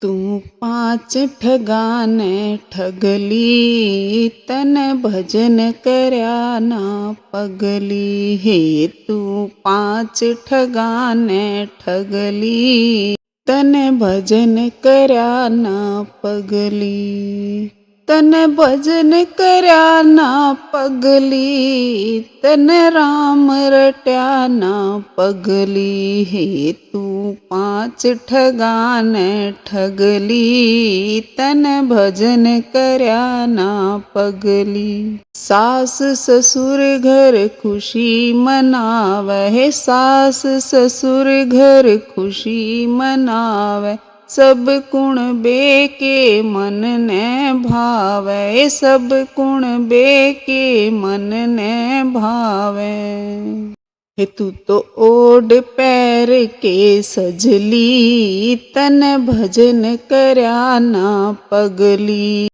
तू पांच ठगाने ठगली, तन भजन करया ना पगली। हे तू पांच ठगाने ठगली, तन भजन करया ना पगली। तन भजन करया ना पगली, तन राम रट्या ना पगली। हे तू पांच ठगाने ठगली, तन भजन करया ना पगली। सास ससुर घर खुशी मनावे, हे सास ससुर घर खुशी मनावे। सब गुण बेके मन ने भावे, सब गुण बेके मन ने भावे। हे तू तो ओढ़ पैर के सजली, तन भजन करया ना पगली।